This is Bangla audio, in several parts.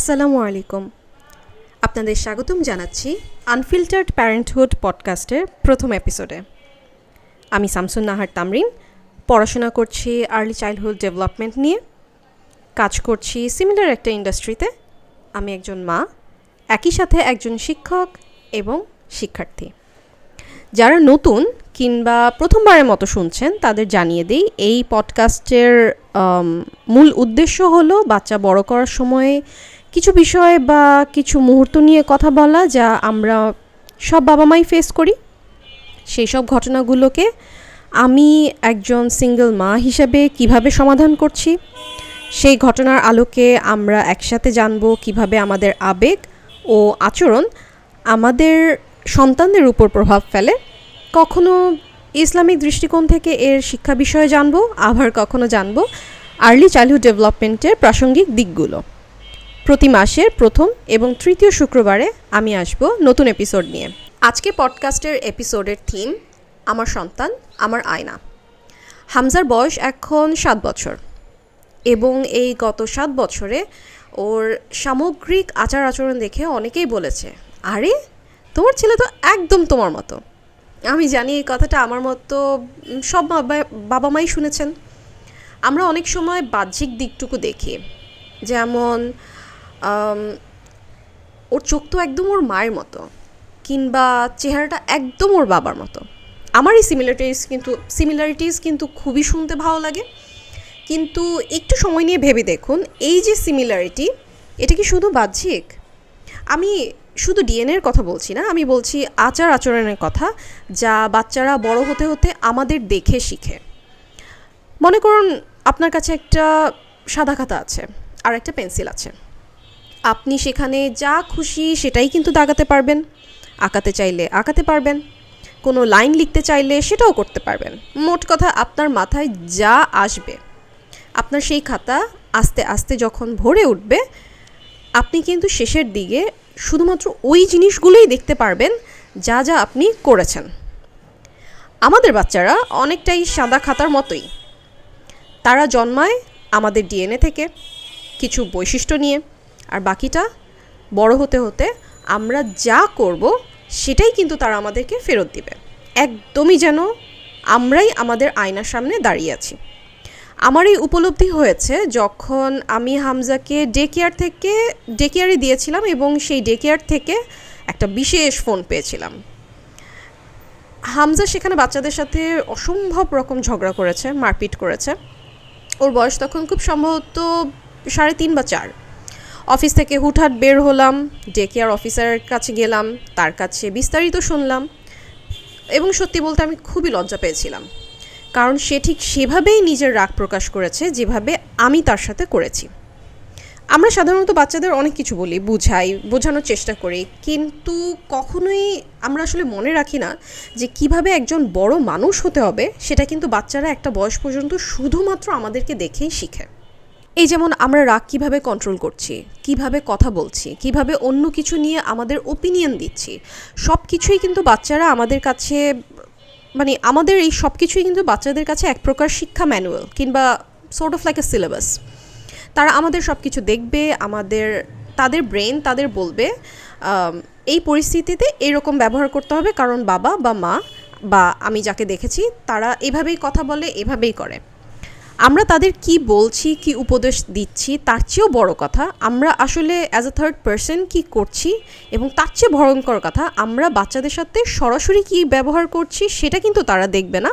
আসসালামু আলাইকুম। আপনাদের স্বাগতম জানাচ্ছি আনফিল্টার্ড প্যারেন্টহুড পডকাস্টের প্রথম এপিসোডে। আমি শামসুন নাহার তামরিন, পড়াশোনা করছি আর্লি চাইল্ডহুড ডেভেলপমেন্ট নিয়ে, কাজ করছি সিমিলার একটা ইন্ডাস্ট্রিতে। আমি একজন মা, একই সাথে একজন শিক্ষক এবং শিক্ষার্থী। যারা নতুন কিংবা প্রথমবারের মতো শুনছেন তাদের জানিয়ে দিই, এই পডকাস্টের মূল উদ্দেশ্য হলো বাচ্চা বড় করার সময়ে কিছু বিষয় বা কিছু মুহূর্ত নিয়ে কথা বলা যা আমরা সব বাবা মাই ফেস করি। সেই সব ঘটনাগুলোকে আমি একজন সিঙ্গেল মা হিসেবে কিভাবে সমাধান করছি, সেই ঘটনার আলোকে আমরা একসাথে জানবো কিভাবে আমাদের আবেগ ও আচরণ আমাদের সন্তানদের উপর প্রভাব ফেলে। কখনো ইসলামিক দৃষ্টিকোণ থেকে এর শিক্ষা বিষয়ে জানবো, আবার কখনো জানবো আর্লি চাইল্ডহুড ডেভেলপমেন্টের প্রাসঙ্গিক দিকগুলো। প্রতি মাসের প্রথম এবং তৃতীয় শুক্রবারে আমি আসব নতুন এপিসোড নিয়ে। আজকে পডকাস্টের এপিসোডের থিম আমার সন্তান আমার আয়না। হামজার বয়স এখন 7 বছর এবং এই গত 7 বছরে ওর সামগ্রিক আচার আচরণ দেখে অনেকেই বলেছে, আরে তোমার ছেলে তো একদম তোমার মতো। আমি জানি এই কথাটা আমার মতো সব বাবা মাই শুনেছেন। আমরা অনেক সময় বাহ্যিক দিকটুকু দেখি, যেমন ওর চোখ তো একদম ওর মায়ের মতো, কিংবা চেহারাটা একদম ওর বাবার মতো। আমার এই সিমিলারিটিস কিন্তু খুবই শুনতে ভালো লাগে, কিন্তু একটু সময় নিয়ে ভেবে দেখুন, এই যে সিমিলারিটি, এটা কি শুধু বাহ্যিক? আমি শুধু ডিএনএর কথা বলছি না, আমি বলছি আচার আচরণের কথা, যা বাচ্চারা বড় হতে হতে আমাদের দেখে শিখে। মনে করুন আপনার কাছে একটা সাদা খাতা আছে আর একটা পেন্সিল আছে। আপনি সেখানে যা খুশি সেটাই কিন্তু দাগাতে পারবেন, আঁকাতে চাইলে আঁকাতে পারবেন, কোনো লাইন লিখতে চাইলে সেটাও করতে পারবেন। মোট কথা, আপনার মাথায় যা আসবে, আপনার সেই খাতা আস্তে আস্তে যখন ভরে উঠবে, আপনি কিন্তু শেষের দিকে শুধুমাত্র ওই জিনিসগুলোই দেখতে পারবেন যা যা আপনি করেছেন। আমাদের বাচ্চারা অনেকটাই সাদা খাতার মতোই। তারা জন্মায় আমাদের ডিএনএ থেকে কিছু বৈশিষ্ট্য নিয়ে, আর বাকিটা বড় হতে হতে আমরা যা করব সেটাই কিন্তু তারা আমাদেরকে ফেরত দিবে। একদমই যেন আমরাই আমাদের আয়নার সামনে দাঁড়িয়ে আছি। আমার এই উপলব্ধি হয়েছে যখন আমি হামজাকে ডে কেয়ারে দিয়েছিলাম এবং সেই ডে কেয়ার থেকে একটা বিশেষ ফোন পেয়েছিলাম। হামজা সেখানে বাচ্চাদের সাথে অসম্ভব রকম ঝগড়া করেছে, মারপিট করেছে। ওর বয়স তখন খুব সম্ভবত 3.5 বা 4। অফিস থেকে হুটহাট বের হলাম, ডে কেয়ার অফিসারের কাছে গেলাম, তার কাছে বিস্তারিত শুনলাম এবং সত্যি বলতে আমি খুবই লজ্জা পেয়েছিলাম, কারণ সে ঠিক সেভাবেই নিজের রাগ প্রকাশ করেছে যেভাবে আমি তার সাথে করেছি। আমরা সাধারণত বাচ্চাদের অনেক কিছু বলি, বোঝানোর চেষ্টা করি, কিন্তু কখনোই আমরা আসলে মনে রাখি না যে কিভাবে একজন বড় মানুষ হতে হবে সেটা কিন্তু বাচ্চারা একটা বয়স পর্যন্ত শুধুমাত্র আমাদেরকে দেখেই শিখে। এই যেমন আমরা রাগ কিভাবে কন্ট্রোল করছি, কিভাবে কথা বলছি, কিভাবে অন্য কিছু নিয়ে আমাদের ওপিনিয়ন দিচ্ছি, সব কিছুই কিন্তু বাচ্চারা আমাদের কাছে, আমাদের এই সব কিছুই কিন্তু বাচ্চাদের কাছে এক প্রকার শিক্ষা ম্যানুয়াল কিংবা sort of like a syllabus. তারা আমাদের সব কিছু দেখবে, তাদের ব্রেন তাদের বলবে এই পরিস্থিতিতে এরকম ব্যবহার করতে হবে, কারণ বাবা বা মা বা আমি যাকে দেখেছি তারা এভাবেই কথা বলে, এভাবেই করে। আমরা তাদের কি বলছি, কি উপদেশ দিচ্ছি, তার চেয়েও বড় কথা আমরা আসলে অ্যাজ এ থার্ড পারসন কি করছি, এবং তার চেয়ে ভয়ঙ্কর কথা আমরা বাচ্চাদের সাথে সরাসরি কি ব্যবহার করছি সেটা কিন্তু তারা দেখবে না।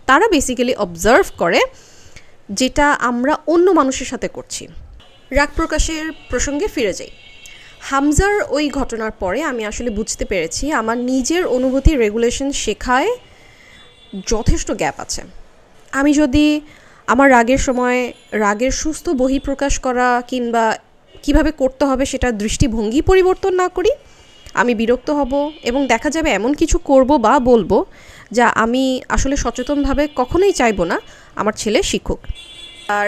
তারা বেসিক্যালি অবজার্ভ করে যেটা আমরা অন্য মানুষের সাথে করছি। রাগ প্রকাশের প্রসঙ্গে ফিরে যাই। হামজার ওই ঘটনার পরে আমি আসলে বুঝতে পেরেছি আমার নিজের অনুভূতি রেগুলেশন শেখায় যথেষ্ট গ্যাপ আছে। আমি যদি আমার রাগের সময় রাগের সুস্থ বহিঃপ্রকাশ করা কিংবা কিভাবে করতে হবে সেটা দৃষ্টিভঙ্গি পরিবর্তন না করি, আমি বিরক্ত হব এবং দেখা যাবে এমন কিছু করব বা বলবো যা আমি আসলে সচেতনভাবে কখনোই চাইবো না আমার ছেলে শিখুক।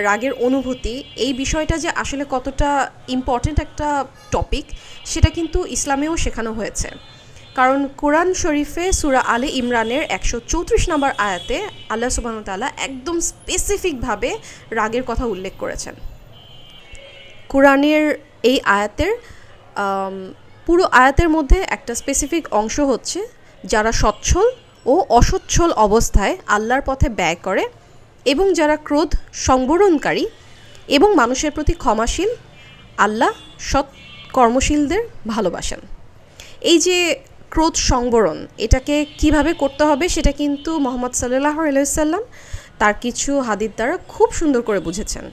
রাগের অনুভূতি, এই বিষয়টা যে আসলে কতটা ইম্পর্ট্যান্ট একটা টপিক সেটা কিন্তু ইসলামেও শেখানো হয়েছে। কারণ কোরআন শরীফে সূরা আলে ইমরানের 134 নম্বর আয়াতে আল্লাহ সুবহানাহু ওয়া তাআলা একদম স্পেসিফিকভাবে রাগের কথা উল্লেখ করেছেন। কোরআনের এই আয়াতের পুরো আয়াতের মধ্যে একটা স্পেসিফিক অংশ হচ্ছে যারা সচ্ছল ও অসচ্ছল অবস্থায় আল্লাহর পথে ব্যয় করে এবং যারা ক্রোধ সংবরণকারী এবং মানুষের প্রতি ক্ষমাশীল, আল্লাহ সৎ কর্মশীলদের ভালোবাসেন। এই যে ক্রোধ সংবরণ, এটাকে কিভাবে করতে হবে সেটা কিন্তু মুহাম্মদ সাল্লাল্লাহু আলাইহি ওয়াসাল্লাম তার কিছু হাদিস দ্বারা খুব সুন্দর করে বুঝেছেন।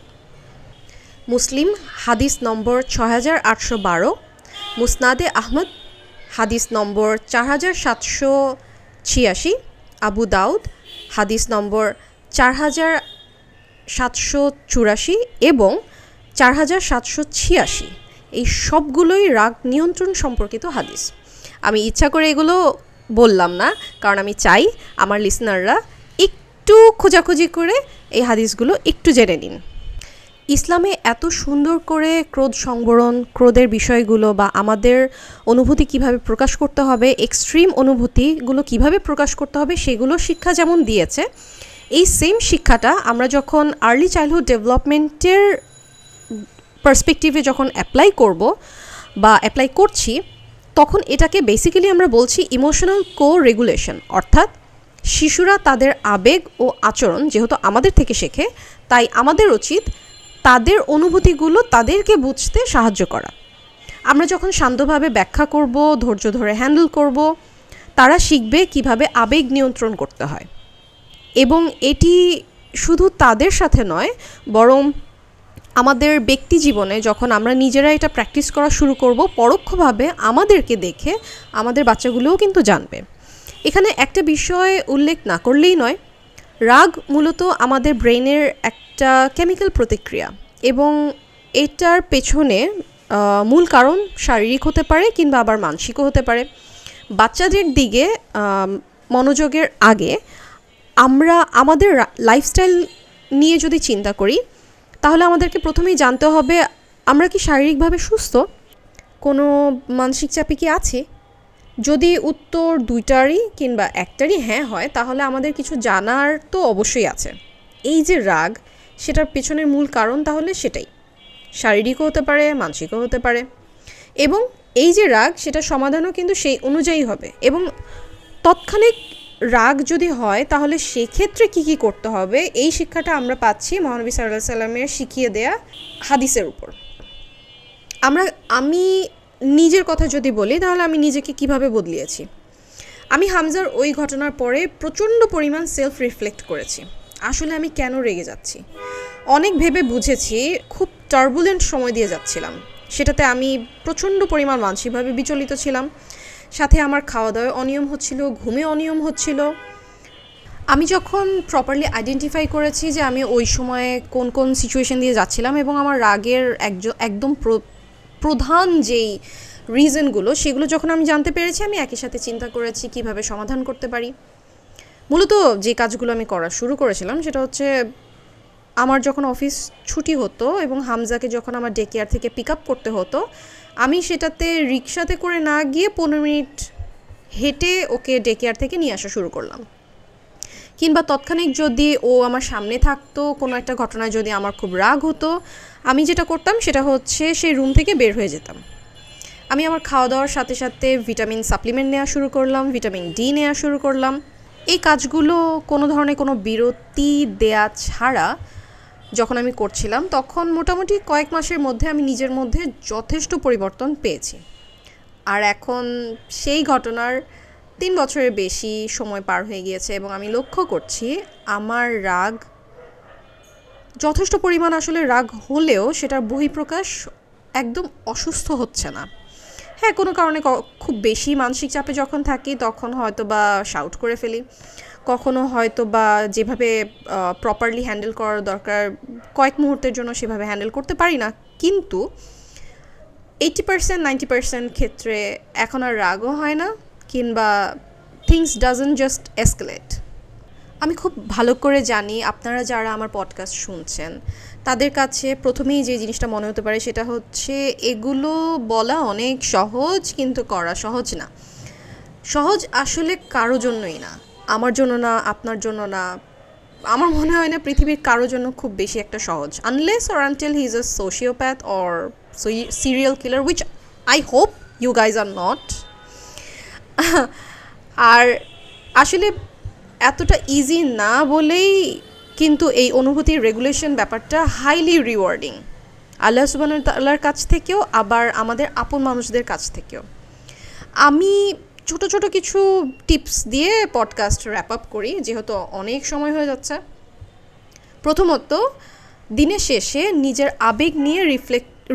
মুসলিম হাদিস নম্বর ৬৮১২, মুসনাদে আহমদ হাদিস নম্বর ৪৭৮৬, আবু দাউদ হাদিস নম্বর ৪৭৮৪ এবং ৪৭৮৬, এই সবগুলোই রাগ নিয়ন্ত্রণ সম্পর্কিত হাদিস। আমি ইচ্ছা করে এগুলো বললাম না, কারণ আমি চাই আমার লিসনাররা একটু খোঁজাখুঁজি করে এই হাদিসগুলো একটু জেনে নিন। ইসলামে এত সুন্দর করে ক্রোধ সংবরণ, ক্রোধের বিষয়গুলো বা আমাদের অনুভূতি কিভাবে প্রকাশ করতে হবে, এক্সট্রিম অনুভূতিগুলো কিভাবে প্রকাশ করতে হবে সেগুলো শিক্ষা যেমন দিয়েছে, এই সেম শিক্ষাটা আমরা যখন আর্লি চাইল্ডহুড ডেভেলপমেন্টের পার্সপেক্টিভে যখন অ্যাপ্লাই করব বা অ্যাপ্লাই করছি, তখন এটাকে বেসিক্যালি আমরা বলছি ইমোশনাল কো-রেগুলেশন। অর্থাৎ শিশুরা তাদের আবেগ ও আচরণ যেহেতু আমাদের থেকে শেখে, তাই আমাদের উচিত তাদের অনুভূতিগুলো তাদেরকে বুঝতে সাহায্য করা। আমরা যখন শান্তভাবে ব্যাখ্যা করব, ধৈর্য ধরে হ্যান্ডেল করব, তারা শিখবে কিভাবে আবেগ নিয়ন্ত্রণ করতে হয়। এবং এটি শুধু তাদের সাথে নয়, বরং আমাদের ব্যক্তি জীবনে যখন আমরা নিজেরা এটা প্র্যাকটিস করা শুরু করব, পরোক্ষভাবে আমাদেরকে দেখে আমাদের বাচ্চাগুলোও কিন্তু জানবে। এখানে একটা বিষয় উল্লেখ না করলেই নয়, রাগ মূলত আমাদের ব্রেনের একটা কেমিক্যাল প্রতিক্রিয়া এবং এটার পেছনে মূল কারণ শারীরিক হতে পারে কিংবা আবার মানসিকও হতে পারে। বাচ্চাদের দিকে মনোযোগের আগে আমরা আমাদের লাইফস্টাইল নিয়ে যদি চিন্তা করি, তাহলে আমাদেরকে প্রথমেই জানতে হবে আমরা কি শারীরিকভাবে সুস্থ, কোনো মানসিক চাপে কি আছে। যদি উত্তর দুইটারই কিংবা একটারই হ্যাঁ হয়, তাহলে আমাদের কিছু জানার তো অবশ্যই আছে। এই যে রাগ, সেটার পেছনের মূল কারণ তাহলে সেটাই শারীরিকও হতে পারে, মানসিকও হতে পারে। এবং এই যে রাগ, সেটা সমাধানও কিন্তু সেই অনুযায়ী হবে। এবং তৎক্ষণিক রাগ যদি হয়, তাহলে সেক্ষেত্রে কী কী করতে হবে, এই শিক্ষাটা আমরা পাচ্ছি মহানবী সাল্লাল্লাহু আলাইহি সাল্লামের শিখিয়ে দেয়া হাদিসের উপর। আমি নিজের কথা যদি বলি, তাহলে আমি নিজেকে কিভাবে বদলিয়েছি। আমি হামজার ওই ঘটনার পরে প্রচণ্ড পরিমাণ সেলফ রিফ্লেক্ট করেছি। আসলে আমি কেন রেগে যাচ্ছি অনেক ভেবে বুঝেছি। খুব টার্বুলেন্ট সময় দিয়ে যাচ্ছিলাম, সেটাতে আমি প্রচণ্ড পরিমাণ মানসিকভাবে বিচলিত ছিলাম। সাথে আমার খাওয়া দাওয়ায় অনিয়ম হচ্ছিল, ঘুমে অনিয়ম হচ্ছিল। আমি যখন প্রপারলি আইডেন্টিফাই করেছি যে আমি ওই সময়ে কোন কোন সিচুয়েশন দিয়ে যাচ্ছিলাম এবং আমার রাগের একদম প্রধান যেই রিজনগুলো, সেগুলো যখন আমি জানতে পেরেছি, আমি একই সাথে চিন্তা করেছি কিভাবে সমাধান করতে পারি। মূলত যে কাজগুলো আমি করা শুরু করেছিলাম সেটা হচ্ছে, আমার যখন অফিস ছুটি হতো এবং হামজাকে যখন আমার ডে কেয়ার থেকে পিক আপ করতে হতো, আমি সেটাতে রিক্সাতে করে না গিয়ে 15 মিনিট হেঁটে ওকে ডে কেয়ার থেকে নিয়ে আসা শুরু করলাম। কিংবা তৎক্ষণিক যদি ও আমার সামনে থাকতো, কোনো একটা ঘটনায় যদি আমার খুব রাগ হতো, আমি যেটা করতাম সেটা হচ্ছে সেই রুম থেকে বের হয়ে যেতাম। আমি আমার খাওয়া দাওয়ার সাথে সাথে ভিটামিন সাপ্লিমেন্ট নেওয়া শুরু করলাম, ভিটামিন ডি নেওয়া শুরু করলাম। এই কাজগুলো কোনো ধরনের কোনো বিরতি দেয়া ছাড়া যখন আমি করছিলাম, তখন মোটামুটি কয়েক মাসের মধ্যে আমি নিজের মধ্যে যথেষ্ট পরিবর্তন পেয়েছি। আর এখন সেই ঘটনার 3 বছরের বেশি সময় পার হয়ে গিয়েছে এবং আমি লক্ষ্য করছি আমার রাগ যথেষ্ট পরিমাণ আসলে রাগ হলেও সেটার বহিঃপ্রকাশ একদম অসুস্থ হচ্ছে না। হ্যাঁ, কোনো কারণে খুব বেশি মানসিক চাপে যখন থাকি তখন হয়তো বা শাউট করে ফেলি, কখনো হয়তো বা যেভাবে প্রপারলি হ্যান্ডেল করার দরকার কয়েক মুহূর্তের জন্য সেভাবে হ্যান্ডেল করতে পারি না। কিন্তু 80-90% ক্ষেত্রে এখন আর রাগও হয় না, কিংবা থিংস ডাজন্ট জাস্ট এসকেলেট। আমি খুব ভালো করে জানি আপনারা যারা আমার পডকাস্ট শুনছেন, তাদের কাছে প্রথমেই যে জিনিসটা মনে হতে পারে সেটা হচ্ছে এগুলো বলা অনেক সহজ, কিন্তু করা সহজ না। সহজ আসলে কারো জন্যই না, আমার জন্য না, আপনার জন্য না, আমার মনে হয় না পৃথিবীর কারো জন্য খুব বেশি একটা সহজ, unless or until he is a sociopath or so serial killer, which I hope you guys are not. আর আসলে এতটা ইজি না বলেই কিন্তু এই অনুভূতির রেগুলেশন ব্যাপারটা হাইলি রিওয়ার্ডিং, আল্লাহ সুবহানাহু ওয়া তাআলার কাছ থেকেও, আবার আমাদের আপন মানুষদের কাছ থেকেও। আমি ছোট ছোট কিছু টিপস দিয়ে পডকাস্ট র্যাপ আপ করি, যেহেতু অনেক সময় হয়ে যাচ্ছে। প্রথমত, দিনের শেষে নিজের আবেগ নিয়ে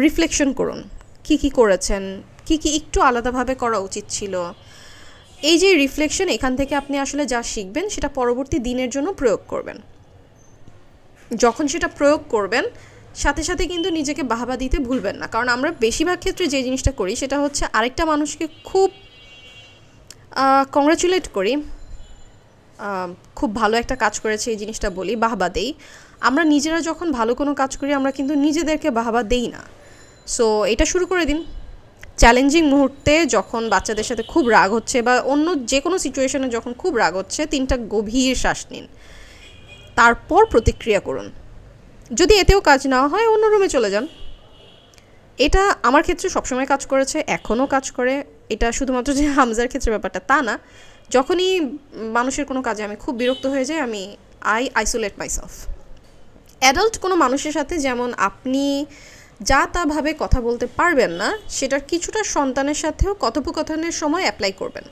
রিফ্লেকশন করুন। কি করেছেন, কি একটু আলাদাভাবে করা উচিত ছিল। এই যে রিফ্লেকশন, এখান থেকে আপনি আসলে যা শিখবেন সেটা পরবর্তী দিনের জন্য প্রয়োগ করবেন। যখন সেটা প্রয়োগ করবেন, সাথে সাথে কিন্তু নিজেকে বাহবা দিতে ভুলবেন না, কারণ আমরা বেশিরভাগ ক্ষেত্রে যে জিনিসটা করি সেটা হচ্ছে আরেকটা মানুষকে খুব কংগ্রাচুলেট করি, খুব ভালো একটা কাজ করেছে এই জিনিসটা বলি, বাহবা দেই। আমরা নিজেরা যখন ভালো কোনো কাজ করি আমরা কিন্তু নিজেদেরকে বাহবা দেই না। সো এটা শুরু করে দিন। চ্যালেঞ্জিং মুহূর্তে যখন বাচ্চাদের সাথে খুব রাগ হচ্ছে বা অন্য যে কোনো সিচুয়েশনে যখন খুব রাগ হচ্ছে, 3টা গভীর শ্বাস নিন, তারপর প্রতিক্রিয়া করুন। যদি এতেও কাজ না হয়, অন্য রুমে চলে যান। এটা আমার ক্ষেত্রে সবসময় কাজ করেছে, এখনও কাজ করে। এটা শুধুমাত্র যে হামজার ক্ষেত্রে ব্যাপারটা তা না। যখনই মানুষের কোনো কাজে আমি খুব বিরক্ত হয়ে যাই, আমি আইসোলেট মাইসেলফ। অ্যাডাল্ট কোনো মানুষের সাথে যেমন আপনি যা তা ভাবে কথা বলতে পারবেন না, সেটার কিছুটা সন্তানের সাথেও কথোপকথনের সময় অ্যাপ্লাই করবেন।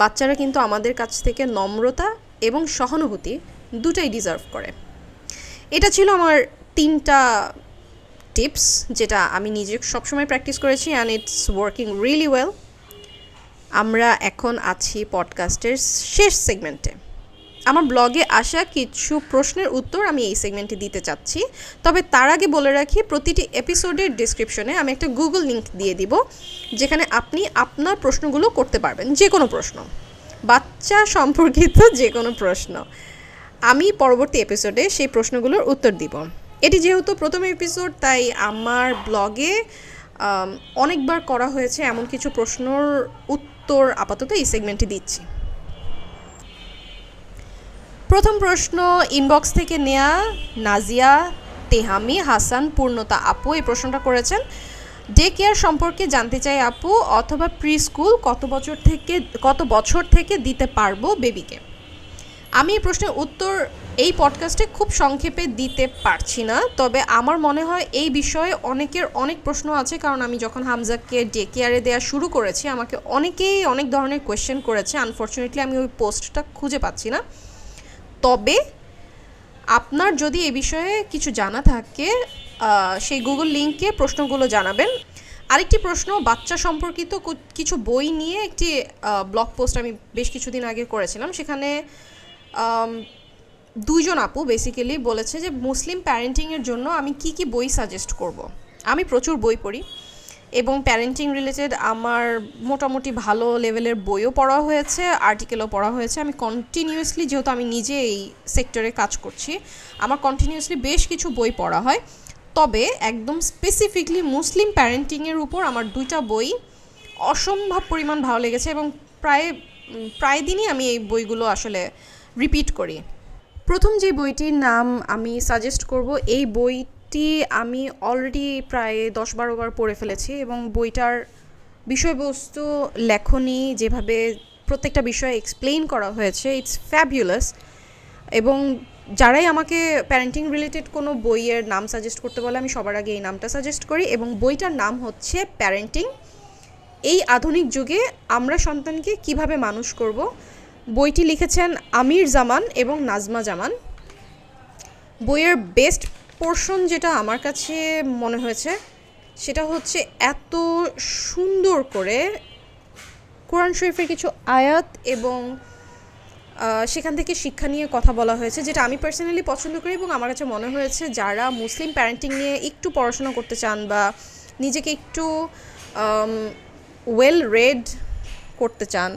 বাচ্চারা কিন্তু আমাদের কাছ থেকে নম্রতা এবং সহানুভূতি দুটাই ডিজার্ভ করে। এটা ছিল আমার 3টা টিপস, যেটা আমি নিজে সবসময় প্র্যাকটিস করেছি, and it's working really well. আমরা এখন আছি পডকাস্টের শেষ সেগমেন্টে। আমার ব্লগে আসা কিছু প্রশ্নের উত্তর আমি এই সেগমেন্টে দিতে চাচ্ছি। তবে তার আগে বলে রাখি, প্রতিটি এপিসোডের ডিসক্রিপশনে আমি একটা গুগল লিঙ্ক দিয়ে দিব, যেখানে আপনি আপনার প্রশ্নগুলো করতে পারবেন। যে কোনো প্রশ্ন, বাচ্চা সম্পর্কিত যে কোনো প্রশ্ন, আমি পরবর্তী এপিসোডে সেই প্রশ্নগুলোর উত্তর দিব। এটি যেহেতু প্রথম এপিসোড, তাই আমার ব্লগে অনেকবার করা হয়েছে এমন কিছু প্রশ্নর উত্তর আপাতত এই সেগমেন্টে দিচ্ছি। প্রথম প্রশ্ন ইনবক্স থেকে নেয়া, নাজিয়া তেহামি হাসান পূর্ণতা আপু এই প্রশ্নটা করেছেন। ডে কেয়ার সম্পর্কে জানতে চাই আপু, অথবা প্রি স্কুল কত বছর থেকে দিতে পারবো বেবিকে। আমি এই প্রশ্নের উত্তর এই পডকাস্টে খুব সংক্ষেপে দিতে পারছি না, তবে আমার মনে হয় এই বিষয়ে অনেকের অনেক প্রশ্ন আছে, কারণ আমি যখন হামজাকে ডে কেয়ারে দেওয়া শুরু করেছি, আমাকে অনেকেই অনেক ধরনের কোয়েশ্চেন করেছে। আনফর্চুনেটলি আমি ওই পোস্টটা খুঁজে পাচ্ছি না। তবে আপনার যদি এই বিষয়ে কিছু জানা থাকে, সেই গুগল লিঙ্কে প্রশ্নগুলো জানাবেন। আরেকটি প্রশ্ন, বাচ্চা সম্পর্কিত কিছু বই নিয়ে একটি ব্লগ পোস্ট আমি বেশ কিছুদিন আগে করেছিলাম। সেখানে 2জন আপু বেসিক্যালি বলেছে যে মুসলিম প্যারেন্টিংয়ের জন্য আমি কি বই সাজেস্ট করব। আমি প্রচুর বই পড়ি এবং প্যারেন্টিং রিলেটেড আমার মোটামুটি ভালো লেভেলের বইও পড়া হয়েছে, আর্টিকেলও পড়া হয়েছে। আমি কন্টিনিউয়াসলি, যেহেতু আমি নিজে এই সেক্টরে কাজ করছি, আমার কন্টিনিউয়াসলি বেশ কিছু বই পড়া হয়। তবে একদম স্পেসিফিকলি মুসলিম প্যারেন্টিংয়ের উপর আমার 2টা বই অসম্ভব পরিমাণ ভালো লেগেছে, এবং প্রায় দিনই আমি এই বইগুলো আসলে রিপিট করি। প্রথম যে বইটির নাম আমি সাজেস্ট করব, এই বইটি আমি অলরেডি প্রায় 10-12 বার পড়ে ফেলেছি, এবং বইটার বিষয়বস্তু, লেখনী, যেভাবে প্রত্যেকটা বিষয় এক্সপ্লেইন করা হয়েছে, ইটস ফ্যাবুলাস। এবং যারাই আমাকে প্যারেন্টিং রিলেটেড কোনো বইয়ের নাম সাজেস্ট করতে বলে, আমি সবার আগে এই নামটা সাজেস্ট করি, এবং বইটার নাম হচ্ছে প্যারেন্টিং, এই আধুনিক যুগে আমরা সন্তানকে কিভাবে মানুষ করব। বইটি লিখেছেন আমির জামান এবং নাজমা জামান। বইয়ের বেস্ট পোর্শন যেটা আমার কাছে মনে হয়েছে, সেটা হচ্ছে এত সুন্দর করে কোরআন শরীফের কিছু আয়াত এবং সেখান থেকে শিক্ষা নিয়ে কথা বলা হয়েছে, যেটা আমি পার্সোনালি পছন্দ করি। এবং আমার কাছে মনে হয়েছে যারা মুসলিম প্যারেন্টিং নিয়ে একটু পড়াশোনা করতে চান বা নিজেকে একটু ওয়েল রেড করতে চান,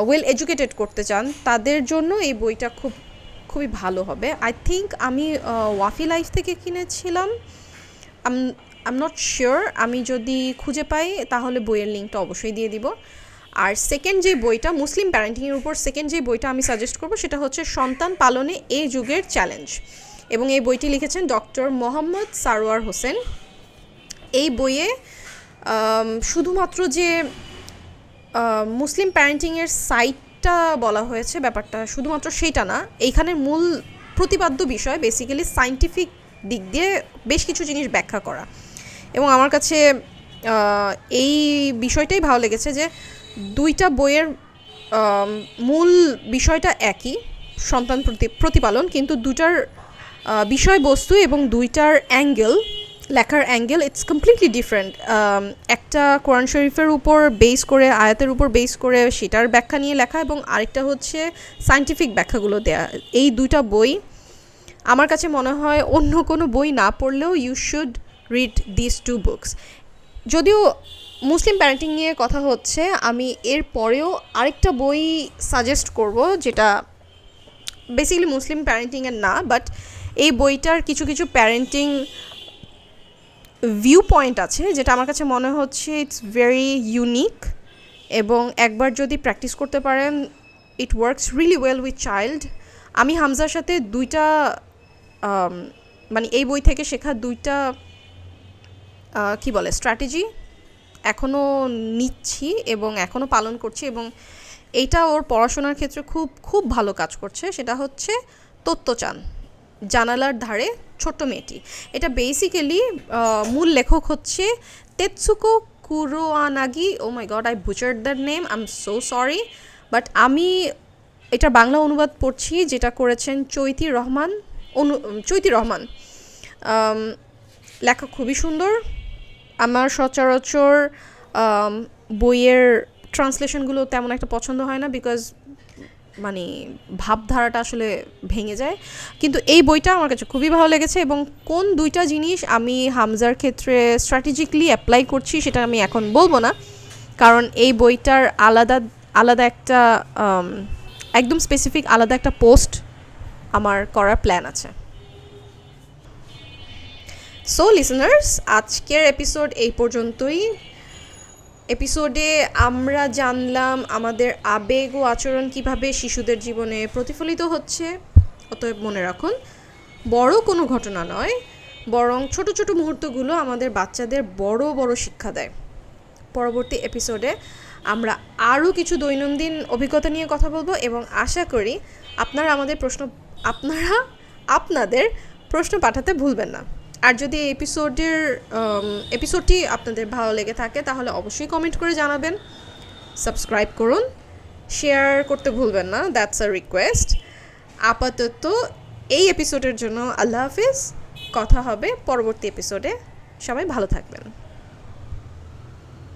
ওয়েল এডুকেটেড করতে চান, তাদের জন্য এই বইটা খুবই ভালো হবে। আই থিঙ্ক আমি ওয়াফি লাইফ থেকে কিনেছিলাম, আই এম নট শিওর। আমি যদি খুঁজে পাই তাহলে বইয়ের লিঙ্কটা অবশ্যই দিয়ে দিব। আর সেকেন্ড যে বইটা, মুসলিম প্যারেন্টিংয়ের উপর সেকেন্ড যে বইটা আমি সাজেস্ট করব, সেটা হচ্ছে সন্তান পালনে এই যুগের চ্যালেঞ্জ, এবং এই বইটি লিখেছেন ডক্টর মোহাম্মদ সারোয়ার হোসেন। এই বইয়ে শুধুমাত্র যে মুসলিম প্যারেন্টিংয়ের সাইটটা বলা হয়েছে, ব্যাপারটা শুধুমাত্র সেইটা না, এইখানের মূল প্রতিপাদ্য বিষয় বেসিক্যালি সায়েন্টিফিক দিক দিয়ে বেশ কিছু জিনিস ব্যাখ্যা করা। এবং আমার কাছে এই বিষয়টাই ভালো লেগেছে যে দুইটা বইয়ের মূল বিষয়টা একই, সন্তান প্রতিপালন, কিন্তু দুটার বিষয়বস্তু এবং দুইটার লেখার অ্যাঙ্গেল ইটস কমপ্লিটলি ডিফারেন্ট। একটা কোরআন শরীফের উপর বেস করে, আয়াতের উপর বেস করে সেটার ব্যাখ্যা নিয়ে লেখা, এবং আরেকটা হচ্ছে সায়েন্টিফিক ব্যাখ্যাগুলো দেয়া। এই দুইটা বই আমার কাছে মনে হয় অন্য কোনো বই না পড়লেও you should read this two books. যদিও মুসলিম প্যারেন্টিং নিয়ে কথা হচ্ছে, আমি এর পরেও আরেকটা বই সাজেস্ট করব, যেটা বেসিক্যালি মুসলিম প্যারেন্টিংয়ের না, বাট এই বইটার কিছু কিছু প্যারেন্টিং ভিউ পয়েন্ট আছে যেটা আমার কাছে মনে হচ্ছে ইটস ভেরি ইউনিক, এবং একবার যদি প্র্যাকটিস করতে পারেন it works really well with child. আমি হামজার সাথে দুইটা মানে এই বই থেকে শেখা দুইটা কি বলে স্ট্র্যাটেজি এখনও নিচ্ছি এবং এখনও পালন করছি, এবং এইটা ওর পড়াশোনার ক্ষেত্রে খুব খুব ভালো কাজ করছে। সেটা হচ্ছে তত্ত্বচান, জানালার ধারে ছোট্ট মেয়েটি। এটা বেসিক্যালি মূল লেখক হচ্ছে Tetsuko Kuroyanagi. Oh my God, I butchered that name, I am so sorry, but আমি এটা বাংলা অনুবাদ পড়ছি, যেটা করেছেন চৈতি রহমান। লেখা খুবই সুন্দর। আমার সচরাচর বইয়ের ট্রান্সলেশনগুলো তেমন একটা পছন্দ হয় না, বিকজ মানে ভাবধারাটা আসলে ভেঙে যায়, কিন্তু এই বইটা আমার কাছে খুবই ভালো লেগেছে। এবং কোন দুইটা জিনিস আমি হামজার ক্ষেত্রে স্ট্র্যাটেজিক্যালি অ্যাপ্লাই করছি সেটা আমি এখন বলবো না, কারণ এই বইটার আলাদা একটা একদম স্পেসিফিক আলাদা একটা পোস্ট আমার করার প্ল্যান আছে। সো লিসনার্স, আজকের এপিসোড এই পর্যন্তই। এপিসোডে আমরা জানলাম আমাদের আবেগ ও আচরণ কিভাবে শিশুদের জীবনে প্রতিফলিত হচ্ছে। অতএব মনে রাখুন, বড় কোনো ঘটনা নয়, বরং ছোট ছোট মুহূর্তগুলো আমাদের বাচ্চাদের বড় বড় শিক্ষা দেয়। পরবর্তী এপিসোডে আমরা আরও কিছু দৈনন্দিন অভিজ্ঞতা নিয়ে কথা বলবো, এবং আশা করি আপনারা আপনাদের প্রশ্ন পাঠাতে ভুলবেন না। আর যদি এই এপিসোডটি আপনাদের ভালো লেগে থাকে তাহলে অবশ্যই কমেন্ট করে জানাবেন, সাবস্ক্রাইব করুন, শেয়ার করতে ভুলবেন না, দ্যাটস আ রিকোয়েস্ট। আপাতত এই এপিসোডের জন্য আল্লাহ হাফিজ, কথা হবে পরবর্তী এপিসোডে। সবাই ভালো থাকবেন।